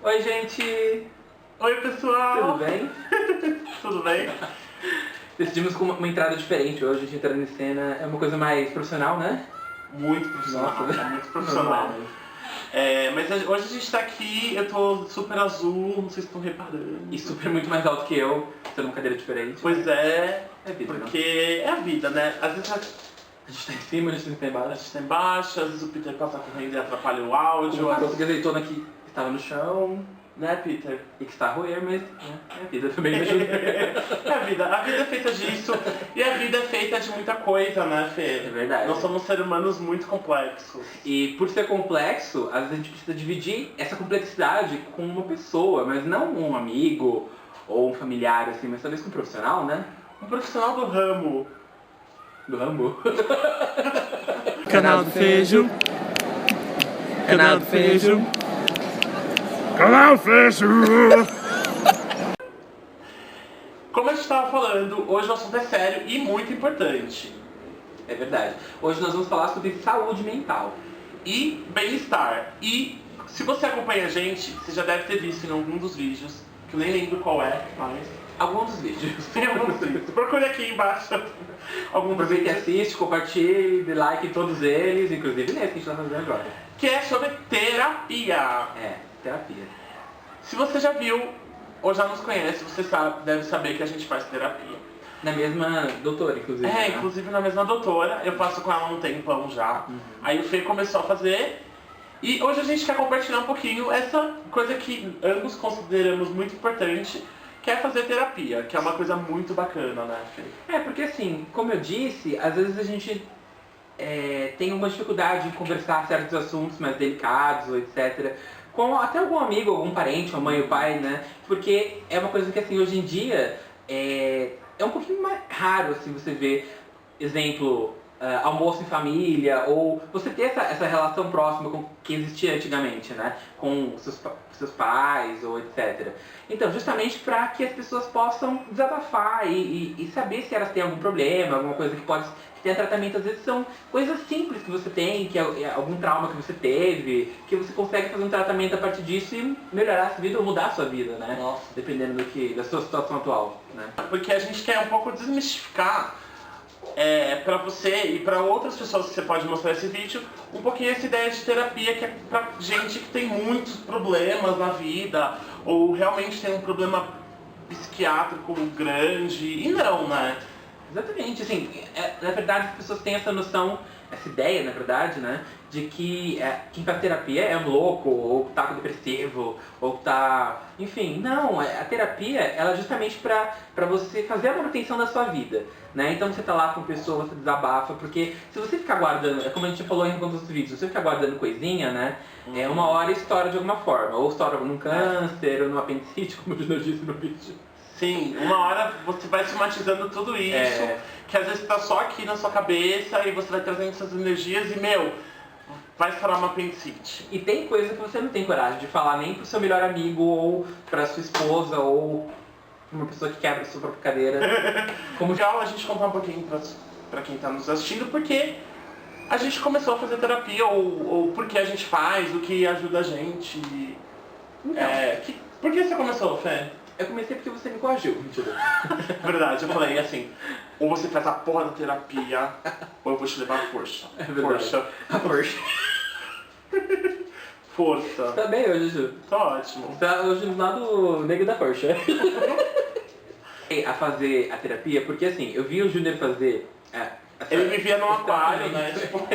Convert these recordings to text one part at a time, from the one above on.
Oi, gente! Oi, pessoal! Tudo bem? Tudo bem? Decidimos com uma entrada diferente hoje, a gente entrando em cena. É uma coisa mais profissional, né? Muito profissional, Nossa. muito profissional. Mas hoje a gente tá aqui, eu tô super azul, não sei se estão reparando. E super muito mais alto que eu, tô numa cadeira diferente. Pois é, É vida, porque é a vida, né? Às vezes a gente tá em cima, a gente tá a embaixo. gente tá embaixo, às vezes o Peter passa correndo e atrapalha o áudio. Uma garota de azeitona que estava no chão Né, Peter? e que está a roer, mas é a vida também me ajuda. É a vida é feita disso e a vida é feita de muita coisa, né, Fê? É verdade. Nós somos seres humanos muito complexos. E por ser complexo, às vezes a gente precisa dividir essa complexidade com uma pessoa, mas não um amigo ou um familiar, assim, mas talvez com um profissional, né? Um profissional do ramo. Do Rambo. Canal do Feijão. Canal do Feijão. Canal Feijão! Como a gente estava falando, hoje o assunto é sério e muito importante. É verdade. Hoje nós vamos falar sobre saúde mental. E bem-estar. E se você acompanha a gente, você já deve ter visto em algum dos vídeos, que eu nem lembro qual é, mas Alguns dos vídeos. tem alguns vídeos. Procure aqui embaixo algum dos Aproveite e vídeos. assiste, compartilhe, dê like em todos eles, inclusive nesse que a gente está fazendo agora. Que é sobre terapia. É, terapia. Se você já viu ou já nos conhece, você deve saber que a gente faz terapia. Na mesma doutora, inclusive. É, né? inclusive na mesma doutora, eu faço com ela há um tempão já. Aí o Fê começou a fazer. E hoje a gente quer compartilhar um pouquinho essa coisa que ambos consideramos muito importante, que é fazer terapia, que é uma coisa muito bacana, né, Fê? É, porque assim, como eu disse, às vezes a gente tem uma dificuldade em conversar certos assuntos mais delicados, ou etc., com até algum amigo, algum parente, a mãe ou pai, né? Porque é uma coisa que assim, hoje em dia é um pouquinho mais raro assim, você ver, exemplo, almoço em família, ou você ter essa relação próxima com que existia antigamente, né? Com seus pais, ou etc. Então, justamente para que as pessoas possam desabafar e saber se elas têm algum problema, alguma coisa que pode ter tratamento. Às vezes são coisas simples que você tem, que é algum trauma que você teve, que você consegue fazer um tratamento a partir disso e melhorar a sua vida ou mudar a sua vida, né? Nossa. Dependendo da sua situação atual, né? Porque a gente quer um pouco desmistificar para você e para outras pessoas que você pode mostrar esse vídeo, um pouquinho essa ideia de terapia que é pra gente que tem muitos problemas na vida, ou realmente tem um problema psiquiátrico grande, e não, né? Exatamente, assim, na verdade as pessoas têm essa noção, essa ideia, na verdade, né, de que quem faz terapia é um louco, ou tá depressivo, ou tá... Enfim, não, a terapia, ela é justamente pra você fazer a manutenção da sua vida, né, então você tá lá com pessoas, você desabafa, porque se você ficar guardando, como a gente falou em alguns dos vídeos, se você ficar guardando coisinha, né, uma hora estoura de alguma forma, ou estoura num câncer, ou num apendicite, como eu já disse no vídeo. Sim, uma hora você vai somatizando tudo isso, que às vezes tá só aqui na sua cabeça, e você vai trazendo essas energias e, vai estourar uma apendicite. E tem coisa que você não tem coragem de falar nem pro seu melhor amigo, ou pra sua esposa, ou uma pessoa que quebra a sua própria cadeira. Como legal a gente contar um pouquinho pra quem tá nos assistindo, porque a gente começou a fazer terapia, ou porque a gente faz, o que ajuda a gente. Então. Por que você começou, Fê? Eu comecei porque você me coagiu, mentira. Verdade, eu falei assim, ou você faz a porra da terapia, ou eu vou te levar a força. É verdade. Força. A Porsche. Força. Tá bem hoje, Ju. Tá ótimo. Tá hoje do lado negro da Porsche. A fazer a terapia, porque assim, eu vi o Júnior fazer... Ele vivia num aquário, né? Tipo,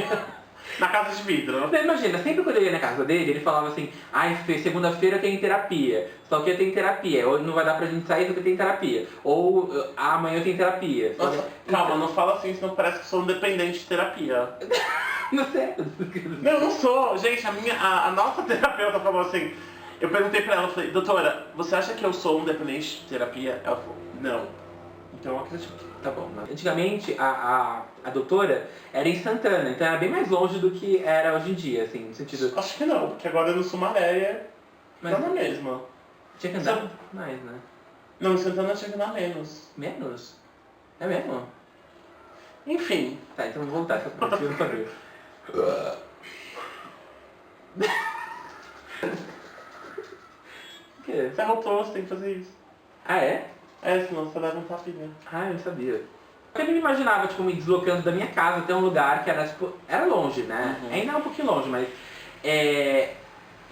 na casa de vidro. Então, imagina, sempre quando eu ia na casa dele, ele falava assim, ai, Fê, segunda-feira tem terapia, só que eu tenho terapia, ou não vai dar pra gente sair porque tem terapia, ou amanhã eu tenho terapia. Nossa, calma, não fala assim, senão parece que eu sou um dependente de terapia. Não sei. Não, eu não sou. Gente, a nossa terapeuta falou assim, eu perguntei pra ela, eu falei, doutora, você acha que eu sou um dependente de terapia? Ela falou, não. Então eu acredito. Tá bom, né? Antigamente a doutora era em Santana, então era bem mais longe do que era hoje em dia, assim, no sentido... Acho que não, porque agora no Sumaré Mas tá na mesma. tinha que andar mais, né? Não, em Santana tinha que andar menos. Menos? É mesmo? Enfim. Tá, então vamos voltar essa parte, eu não sabia. O quê? Você arrotou, você tem que fazer isso. Ah, é? É, senão você leva um tapinha. Ah, eu não sabia. Eu não me imaginava, tipo, me deslocando da minha casa até um lugar que era, tipo, era longe, né? Ainda é um pouquinho longe, mas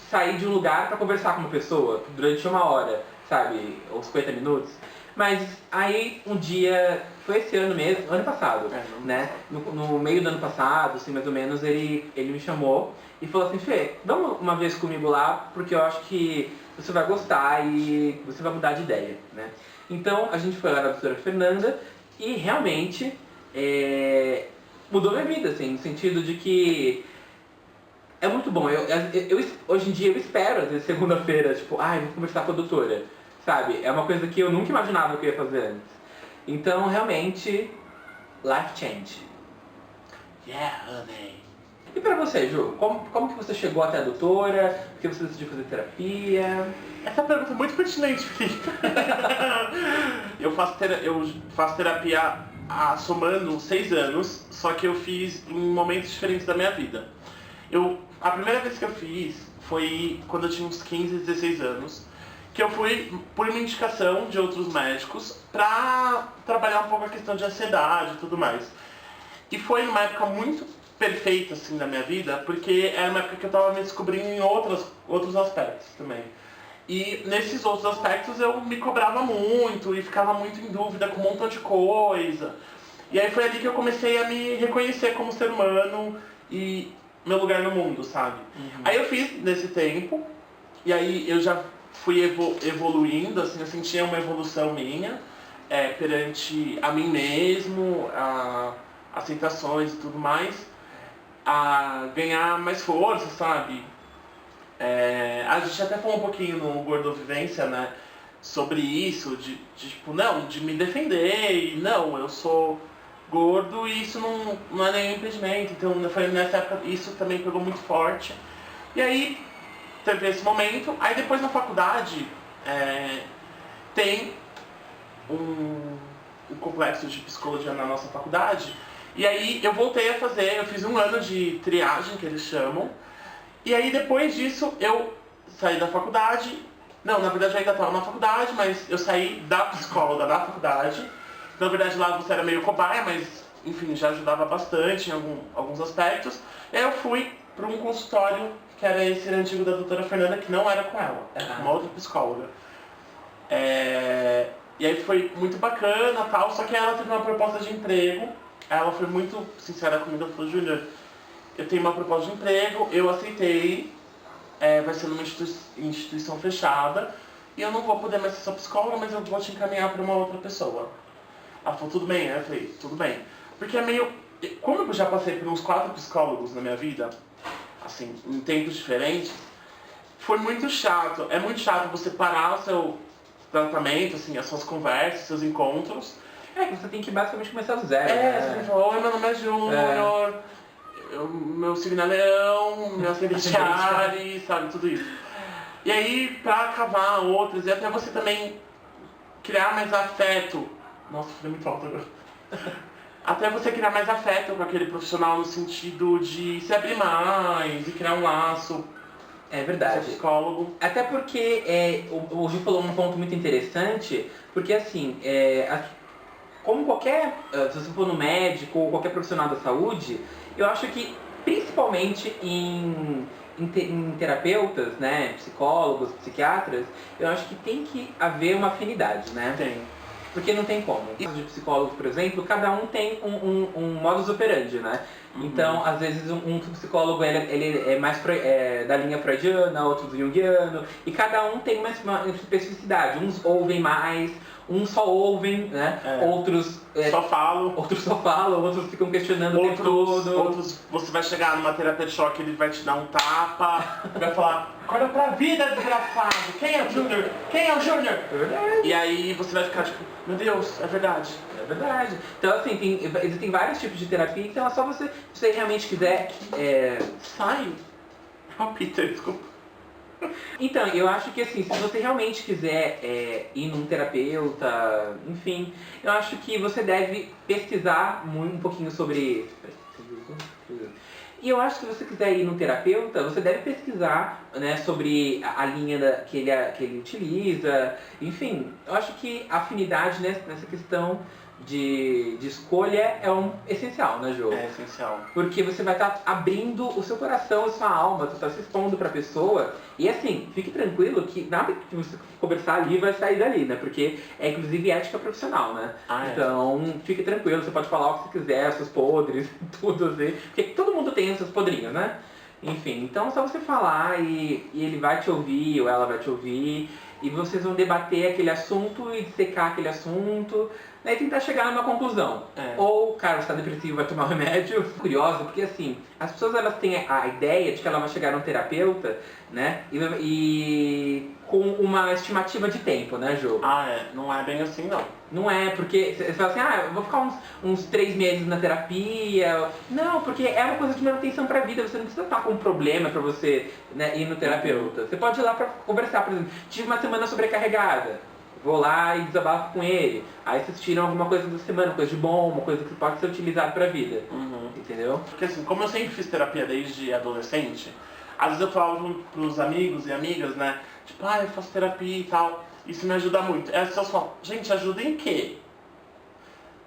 sair de um lugar pra conversar com uma pessoa durante 1 hora, sabe? Ou 50 minutos. Mas aí um dia, foi esse ano mesmo, ano passado, né? No meio do ano passado, assim, mais ou menos, ele me chamou e falou assim, Fê, vamos uma vez comigo lá, porque eu acho que você vai gostar e você vai mudar de ideia, né? Então a gente foi lá na doutora Fernanda e realmente mudou minha vida, assim, no sentido de que é muito bom. Hoje em dia eu espero, às vezes, segunda-feira, tipo, vou conversar com a doutora, sabe? É uma coisa que eu nunca imaginava que eu ia fazer antes. Então, realmente, life change. Yeah, honey. E pra você, Ju? Como que você chegou até a doutora? Por que você decidiu fazer terapia? Essa pergunta é muito pertinente, Felipe. Eu faço terapia somando 6 anos, só que eu fiz em momentos diferentes da minha vida. A primeira vez que eu fiz foi quando eu tinha uns 15, 16 anos, que eu fui por uma indicação de outros médicos pra trabalhar um pouco a questão de ansiedade e tudo mais. E foi numa época muito perfeita, assim, da minha vida, porque era uma época que eu tava me descobrindo em outros aspectos também. E nesses outros aspectos eu me cobrava muito e ficava muito em dúvida com um montão de coisa. E aí foi ali que eu comecei a me reconhecer como ser humano e meu lugar no mundo, sabe? Aí eu fiz nesse tempo, e aí eu já fui evoluindo, assim, eu sentia uma evolução minha perante a mim mesmo, as tentações e tudo mais, a ganhar mais força, sabe? A gente até falou um pouquinho no Gordovivência, né, sobre isso, de tipo, não, de me defender, e não, eu sou gordo e isso não é nenhum impedimento. Então foi nessa época, isso também pegou muito forte. E aí teve esse momento, aí depois na faculdade tem um complexo de psicologia na nossa faculdade, e aí eu voltei a fazer, eu fiz 1 ano de triagem, que eles chamam, e aí depois disso eu saí da faculdade, não, na verdade eu ainda estava na faculdade, mas eu saí da psicóloga da faculdade. Na verdade lá você era meio cobaia, mas enfim, já ajudava bastante em alguns aspectos. E aí eu fui para um consultório que era esse antigo da doutora Fernanda, que não era com ela, era com uma outra psicóloga. E aí foi muito bacana, tal, só que ela teve uma proposta de emprego. Ela foi muito sincera comigo, ela falou, Júnior, eu tenho uma proposta de emprego, eu aceitei, vai ser numa instituição fechada, e eu não vou poder mais ser sua psicóloga, mas eu vou te encaminhar para uma outra pessoa. Ela falou, tudo bem? Aí eu falei, tudo bem. Porque é meio... Como eu já passei por uns 4 psicólogos na minha vida, assim, em tempos diferentes, foi muito chato. É muito chato você parar o seu tratamento, assim, as suas conversas, seus encontros. Que você tem que basicamente começar do zero, Você né? tem que falar, oi, meu nome é Júnior, meu signo é leão, meu ascendente é Ares, sabe, tudo isso. E aí, pra cavar outras, e até você também criar mais afeto. Nossa, foi muito alto agora. Até você criar mais afeto com aquele profissional no sentido de se abrir mais e criar um laço. É verdade. Com o psicólogo. Até porque o Gil falou um ponto muito interessante, porque assim, como qualquer, se você for no médico ou qualquer profissional da saúde, eu acho que principalmente em terapeutas, né, psicólogos, psiquiatras, eu acho que tem que haver uma afinidade, né? Tem. Porque não tem como. No caso de psicólogos, por exemplo, cada um tem um modus operandi, né? Então, às vezes, um psicólogo ele é mais da linha freudiana, outro do junguiano, e cada um tem uma especificidade. Uns ouvem mais, uns só ouvem, né? Outros só falam. Outros só falam, outros ficam questionando o tempo todo. Outros, você vai chegar numa terapia de choque, ele vai te dar um tapa, vai falar, acorda pra vida, desgraçado, quem é o Júnior? Quem é o Júnior? É verdade. E aí você vai ficar tipo, meu Deus, é verdade. É verdade. Então, assim, existem vários tipos de terapia, então é só se você realmente quiser... Sai. Oh, Peter, desculpa. Então, eu acho que assim, se você realmente quiser ir num terapeuta, enfim, eu acho que você deve pesquisar um pouquinho sobre... E eu acho que se você quiser ir num terapeuta, você deve pesquisar, né, sobre a linha que ele utiliza. Enfim, eu acho que a afinidade nessa questão de escolha é essencial, né, Jô? É essencial. Porque você vai estar abrindo o seu coração, a sua alma, você está se expondo para a pessoa. E assim, fique tranquilo que nada que você conversar ali vai sair dali, né? Porque é inclusive ética profissional, né? Ah, é. Então, fique tranquilo, você pode falar o que você quiser, seus podres, tudo assim. Porque todo mundo tem os seus podrinhos, né? Enfim, então é só você falar e ele vai te ouvir ou ela vai te ouvir. E vocês vão debater aquele assunto e dissecar aquele assunto, né, e tentar chegar numa conclusão. Ou, cara, você tá depressivo, vai tomar um remédio. Curiosa, porque assim, as pessoas elas têm a ideia de que ela vai chegar num terapeuta, né, e com uma estimativa de tempo, né, Jô? Ah, é. Não é bem assim, não. Não é, porque você fala assim, eu vou ficar uns 3 meses na terapia. Não, porque é uma coisa de manutenção pra vida, você não precisa estar com um problema pra você, né, ir no terapeuta. Você pode ir lá pra conversar, por exemplo, tive uma semana sobrecarregada, vou lá e desabafo com ele. Aí vocês tiram alguma coisa da semana, uma coisa de bom, uma coisa que pode ser utilizada pra vida. Entendeu? Porque assim, como eu sempre fiz terapia desde adolescente, às vezes eu falava pros amigos e amigas, né, tipo, eu faço terapia e tal. Isso me ajuda muito. Aí as pessoas falam, gente, ajuda em quê?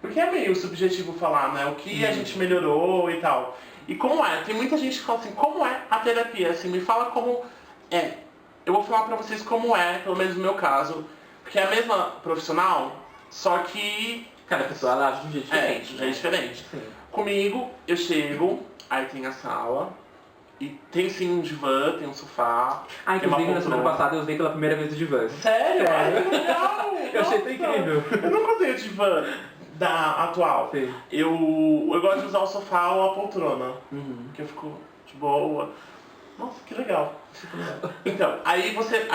Porque é meio subjetivo falar, né? O que a gente melhorou e tal. E como é? Tem muita gente que fala assim, como é a terapia? Assim, me fala como é. Eu vou falar pra vocês como é, pelo menos no meu caso. Porque é a mesma profissional, só que... Cada pessoa ela age de um jeito diferente. De um jeito diferente. Sim. Comigo, eu chego, aí tem a sala. E tem sim um divã, tem um sofá. Inclusive na semana passada eu usei pela primeira vez o divã. Sério? Ai, que legal! Eu achei tão incrível. Eu nunca usei o divã da atual. Sim. Eu gosto de usar o sofá ou a poltrona. Que eu fico de boa. Nossa, que legal. Então, aí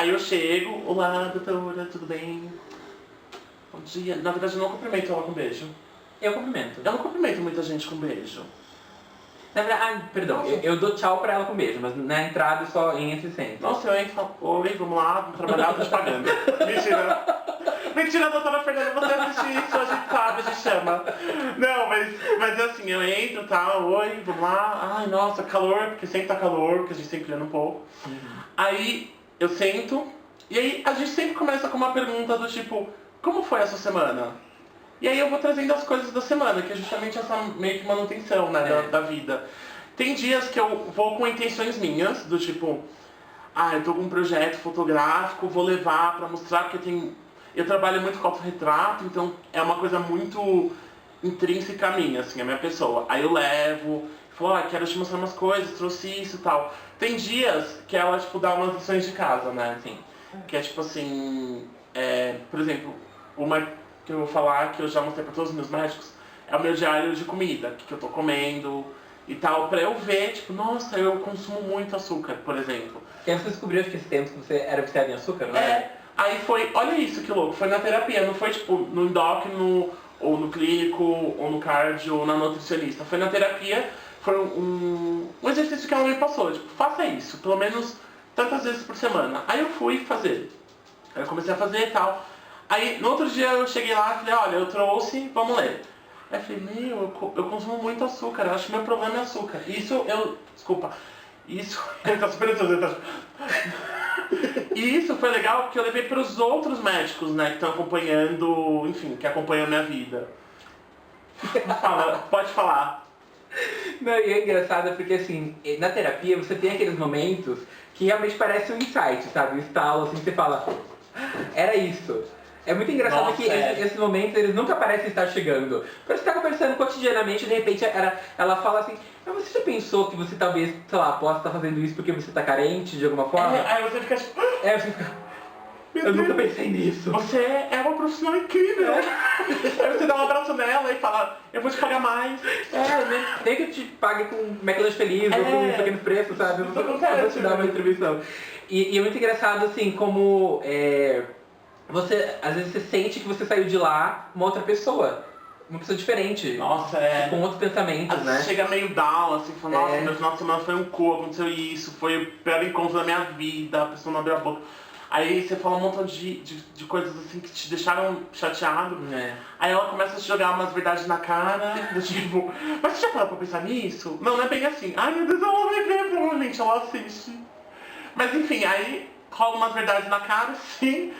eu chego, olá doutora, tudo bem? Bom dia. Na verdade eu não cumprimento ela com beijo. Eu cumprimento. Eu não cumprimento muita gente com beijo. Na verdade, perdão, eu dou tchau pra ela com beijo, mas na entrada só entra e senta. Nossa, eu entro e falo, oi, vamos lá, vamos trabalhar, eu tô te pagando. Mentira. Mentira, doutora Fernanda, você assiste isso, a gente sabe, a gente chama. Não, mas assim, eu entro e tal, oi, vamos lá. Ai, nossa, calor, porque sempre tá calor, porque a gente sempre anda um pouco. Aí eu sento, e aí a gente sempre começa com uma pergunta do tipo, como foi a sua semana? E aí eu vou trazendo as coisas da semana, que é justamente essa meio que manutenção, né, da vida. Tem dias que eu vou com intenções minhas, do tipo, eu tô com um projeto fotográfico, vou levar pra mostrar, porque eu trabalho muito com autorretrato, então é uma coisa muito intrínseca minha, assim, a minha pessoa. Aí eu levo, falo, quero te mostrar umas coisas, trouxe isso e tal. Tem dias que ela, tipo, dá umas lições de casa, né, assim, que é tipo assim, por exemplo, uma que eu vou falar, que eu já mostrei pra todos os meus médicos, é o meu diário de comida, o que eu tô comendo e tal, pra eu ver, tipo, nossa, eu consumo muito açúcar, por exemplo. E aí você descobriu, acho que esse tempo que você era viciado em açúcar, não é? Aí foi, olha isso que louco, foi na terapia, não foi tipo no endócrino, ou no clínico, ou no cardio, ou na nutricionista. Foi na terapia, foi um exercício que ela me passou, tipo, faça isso, pelo menos tantas vezes por semana. Aí eu fui fazer, aí eu comecei a fazer e tal. Aí no outro dia eu cheguei lá e falei, olha, eu trouxe, vamos ler. Aí eu falei, eu consumo muito açúcar, eu acho que meu problema é açúcar. Ele tá super ansioso, ele tá... E isso foi legal porque eu levei para os outros médicos, né, que estão acompanhando, enfim, que acompanham a minha vida. Pode falar. Não, e é engraçado porque assim, na terapia você tem aqueles momentos que realmente parece um insight, sabe? Um estalo, assim, você fala, era isso. É muito engraçado. Nossa, que esses momentos, eles nunca parecem estar chegando. Porque você tá conversando cotidianamente e de repente ela fala assim, mas você já pensou que você talvez, sei lá, possa estar fazendo isso porque você tá carente de alguma forma? Aí você fica tipo... você fica... Eu nunca pensei nisso. Você é uma profissional incrível. Aí você dá um abraço nela e fala, eu vou te pagar mais. Nem que eu te pague com McDonald's feliz ou com um pequeno preço, sabe? Eu vou te dar uma retribuição. E é muito engraçado, assim, como... você, às vezes você sente que você saiu de lá uma outra pessoa. Uma pessoa diferente. Nossa, com outros pensamentos, às né? vezes chega meio down, assim, fala, nossa, meu final de semana foi um cu, aconteceu isso, foi o pior encontro da minha vida, a pessoa não abriu a boca. Aí você fala um montão de coisas assim que te deixaram chateado. É. Aí ela começa a te jogar umas verdades na cara, do tipo, mas você já parou pra pensar nisso? Não, não é bem assim. Ai meu Deus, ela vai ver, provavelmente ela assiste. Mas enfim, aí rola umas verdades na cara, sim.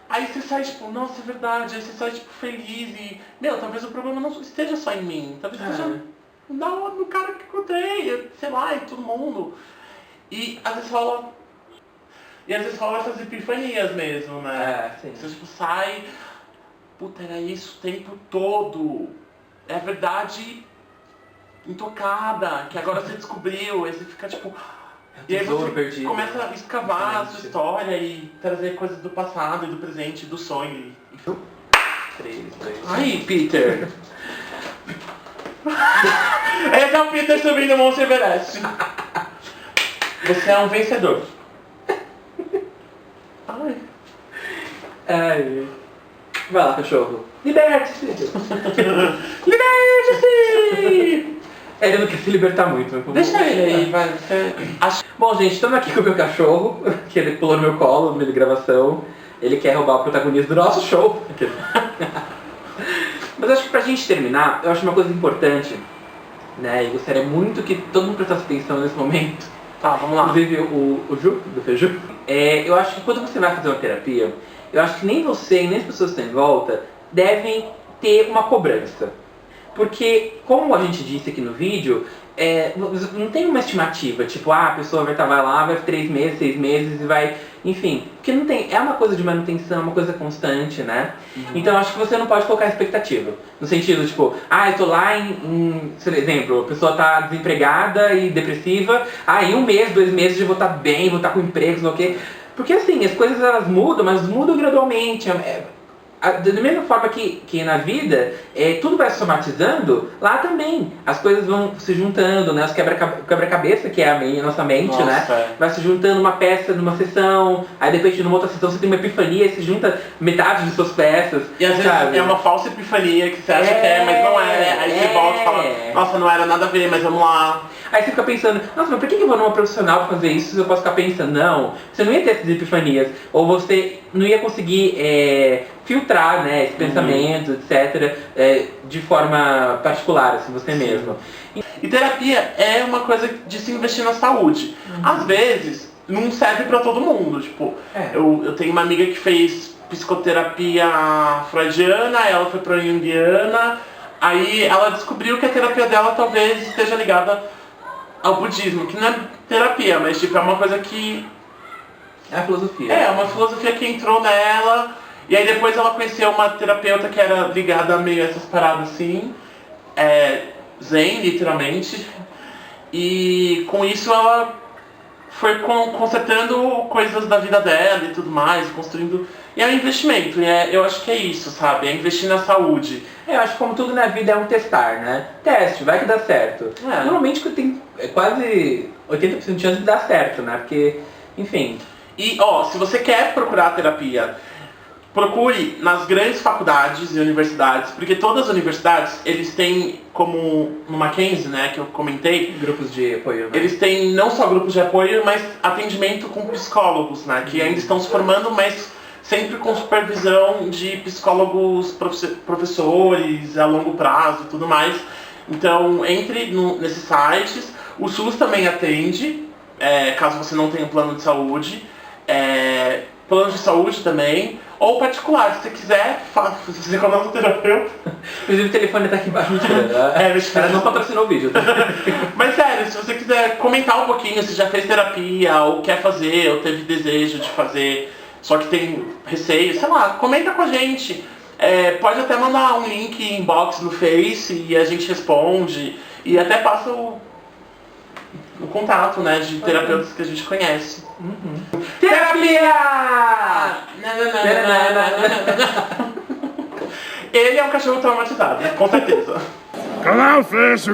Aí você sai tipo, nossa, é verdade. Aí você sai tipo feliz e, meu, talvez o problema não esteja só em mim. Talvez esteja no cara que encontrei, sei lá, em todo mundo. E às vezes rola essas epifanias mesmo, né? É, sim. Você tipo sai, puta, era isso o tempo todo. É a verdade intocada, que agora você descobriu. Aí você fica tipo... E aí você perdido, começa a escavar a sua história e trazer coisas do passado e do presente, do sonho. 3, 2. Ai, Peter! Esse é o Peter subindo o Monte Everest. Você é um vencedor. Ai. Ai. Vai lá, cachorro. Liberte-se! Liberte-se! Ele não quer se libertar muito. Mas Deixa ele aí, vai. Bom, gente, estamos aqui com o meu cachorro, que ele pulou no meu colo no meio de gravação. Ele quer roubar o protagonismo do nosso show. Mas acho que pra gente terminar, eu acho uma coisa importante, né? E gostaria muito que todo mundo prestasse atenção nesse momento. Tá, vamos lá. Inclusive o Ju, do Feiju. Eu acho que quando você vai fazer uma terapia, eu acho que nem você e nem as pessoas que estão em volta devem ter uma cobrança. Porque, como a gente disse aqui no vídeo, não tem uma estimativa, tipo, a pessoa vai lá, vai 3 meses, 6 meses e vai... Enfim, porque não tem, é uma coisa de manutenção, uma coisa constante, né? Então acho que você não pode colocar expectativa. No sentido, tipo, eu tô lá por exemplo, a pessoa tá desempregada e depressiva, em 1 mês, 2 meses eu vou estar bem, vou estar com emprego, não sei o quê. Porque assim, as coisas elas mudam, mas mudam gradualmente. Da mesma forma que na vida, tudo vai se somatizando, lá também as coisas vão se juntando, né? Os quebra-cabeça, que é a nossa mente, Nossa, né? Vai se juntando uma peça numa sessão, aí de repente numa outra sessão você tem uma epifania e se junta metade de suas peças. E às vezes sabe? é uma falsa epifania que você acha que é, mas não é. Aí você volta e fala, nossa, não era nada a ver, mas vamos lá. Aí você fica pensando, nossa, mas por que eu vou numa profissional pra fazer isso se eu posso ficar pensando? Não, você não ia ter essas epifanias. Ou você não ia conseguir filtrar, né, esse pensamento, etc., de forma particular, assim, você mesmo. E terapia é uma coisa de se investir na saúde. Às vezes, não serve pra todo mundo. Tipo, eu tenho uma amiga que fez psicoterapia freudiana, ela foi pra junguiana, aí ela descobriu que a terapia dela talvez esteja ligada ao budismo, que não é terapia, mas tipo, é uma coisa que... É a filosofia. É uma filosofia que entrou nela, e aí depois ela conheceu uma terapeuta que era ligada a meio essas paradas assim, zen, literalmente, e com isso ela foi consertando coisas da vida dela e tudo mais, construindo... E é um investimento, eu acho que é isso, sabe? É investir na saúde. Eu acho que como tudo na vida é um testar, né? Teste, vai que dá certo. Normalmente tem quase 80% de chance de dar certo, né? Porque, enfim... E, se você quer procurar terapia, procure nas grandes faculdades e universidades, porque todas as universidades, eles têm, como no Mackenzie, né, que eu comentei, grupos de apoio, né? Eles têm não só grupos de apoio, mas atendimento com psicólogos, né, que ainda estão se formando, mas sempre com supervisão de psicólogos professores a longo prazo e tudo mais. Então, entre nesses sites. O SUS também atende, caso você não tenha plano de saúde. Plano de saúde também, ou particular, se você quiser, você contrata um terapeuta. Inclusive o telefone tá aqui embaixo, mentira. Ela não patrocinou o vídeo. Tá? Mas sério, se você quiser comentar um pouquinho, se já fez terapia, ou quer fazer, ou teve desejo de fazer, só que tem receio, sei lá, comenta com a gente. Pode até mandar um link inbox no Face e a gente responde. E até passa o contato, né, de terapeutas que a gente conhece. Terapia! Ele é um cachorro traumatizado, com certeza. Come on, Fecho!